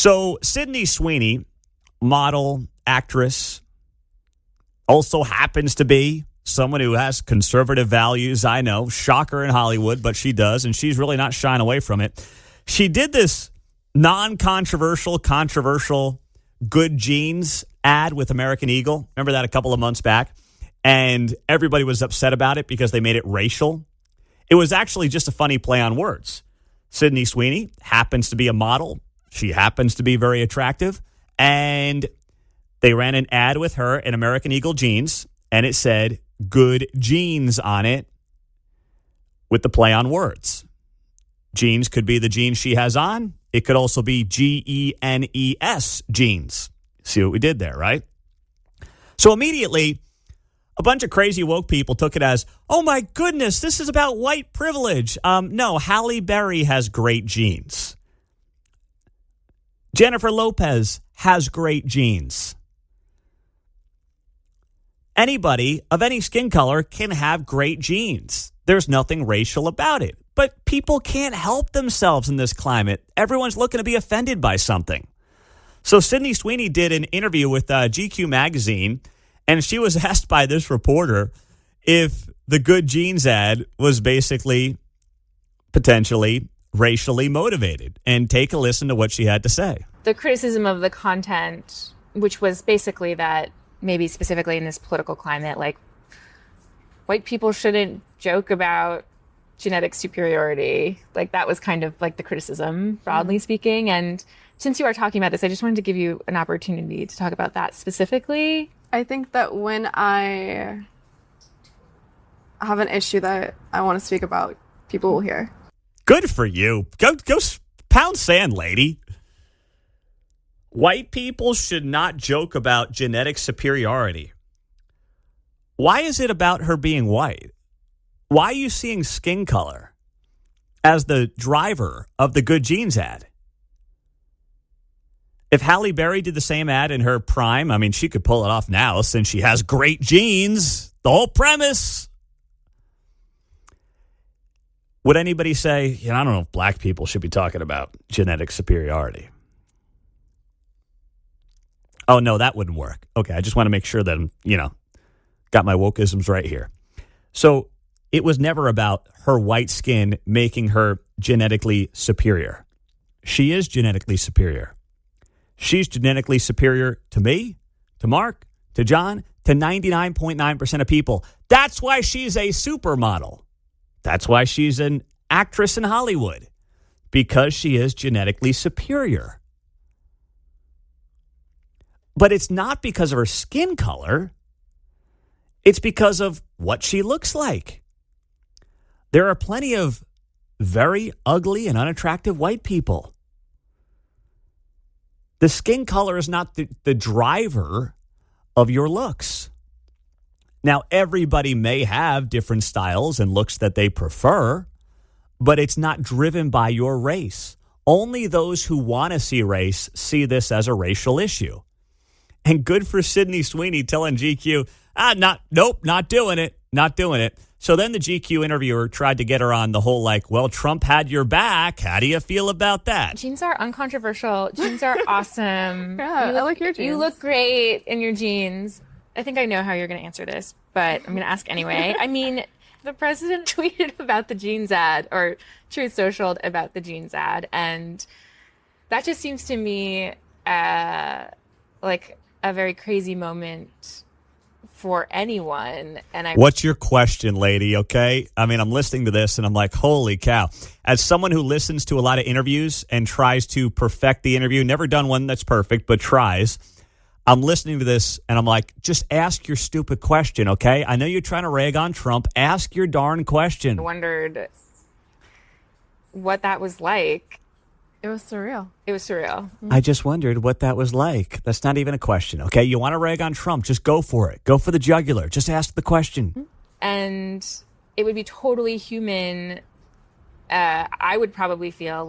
So Sydney Sweeney, model, actress, also happens to be someone who has conservative values. I know, shocker in Hollywood, but she does, and she's really not shying away from it. She did this non-controversial, controversial Good Jeans ad with American Eagle. Remember that a couple of months back? And everybody was upset about it because they made it racial. It was actually just a funny play on words. Sydney Sweeney happens to be a model. She happens to be very attractive. And they ran an ad with her in American Eagle jeans, and it said Good Jeans on it with the play on words. Jeans could be the jeans she has on. It could also be Genes jeans. See what we did there, right? So immediately, a bunch of crazy woke people took it as, oh my goodness, this is about white privilege. No, Halle Berry has great jeans. Jennifer Lopez has great jeans. Anybody of any skin color can have great jeans. There's nothing racial about it. But people can't help themselves in this climate. Everyone's looking to be offended by something. So Sydney Sweeney did an interview with GQ magazine, and she was asked by this reporter if the Good Jeans ad was basically potentially racially motivated. And take a listen to what she had to say. The criticism of the content, which was basically that maybe specifically in this political climate, like white people shouldn't joke about genetic superiority. Like that was kind of like the criticism, broadly speaking. And since you are talking about this, I just wanted to give you an opportunity to talk about that specifically. I think that when I have an issue that I want to speak about, people will hear. Good for you. Go pound sand, lady. White people should not joke about genetic superiority. Why is it about her being white? Why are you seeing skin color as the driver of the Good Jeans ad? If Halle Berry did the same ad in her prime, I mean, she could pull it off now since she has great jeans. The whole premise. Would anybody say, I don't know if black people should be talking about genetic superiority? Oh, no, that wouldn't work. Okay, I just want to make sure that I'm, got my wokeisms right here. So it was never about her white skin making her genetically superior. She is genetically superior. She's genetically superior to me, to Mark, to John, to 99.9% of people. That's why she's a supermodel. That's why she's an actress in Hollywood, because she is genetically superior. But it's not because of her skin color. It's because of what she looks like. There are plenty of very ugly and unattractive white people. The skin color is not the driver of your looks. Now, everybody may have different styles and looks that they prefer, but it's not driven by your race. Only those who want to see race see this as a racial issue. And good for Sydney Sweeney telling GQ, not doing it. So then the GQ interviewer tried to get her on the whole well, Trump had your back. How do you feel about that? Jeans are uncontroversial. Jeans are awesome. Yeah, I like your jeans. You look great in your jeans. I think I know how you're going to answer this, but I'm going to ask anyway. I mean, the president tweeted about the jeans ad, or Truth Socialed about the jeans ad, and that just seems to me like a very crazy moment for anyone. And what's your question, lady? Okay. I mean, I'm listening to this and I'm like, holy cow. As someone who listens to a lot of interviews and tries to perfect the interview, never done one that's perfect, but tries. I'm listening to this and I'm like, just ask your stupid question. Okay. I know you're trying to rag on Trump. Ask your darn question. I wondered what that was like. It was surreal. I just wondered what that was like. That's not even a question, okay? You want to rag on Trump, just go for it. Go for the jugular. Just ask the question. And it would be totally human. I would probably feel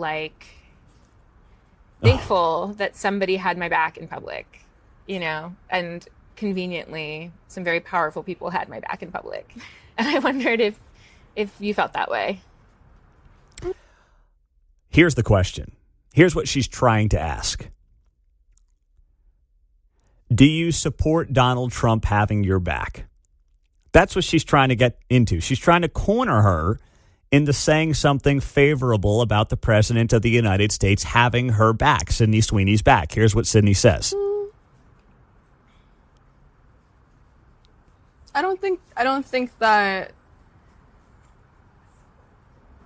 thankful that somebody had my back in public, and conveniently some very powerful people had my back in public. And I wondered if you felt that way. Here's the question. Here's what she's trying to ask. Do you support Donald Trump having your back? That's what she's trying to get into. She's trying to corner her into saying something favorable about the president of the United States having her back, Sydney Sweeney's back. Here's what Sydney says. I don't think that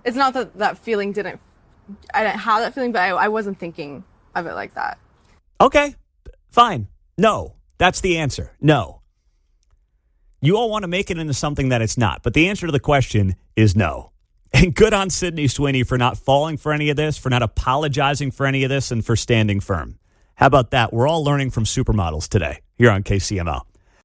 it's not that feeling I didn't have that feeling, but I wasn't thinking of it like that. Okay, fine. No, that's the answer. No. You all want to make it into something that it's not, but the answer to the question is no. And good on Sydney Sweeney for not falling for any of this, for not apologizing for any of this, and for standing firm. How about that? We're all learning from supermodels today here on KCMO.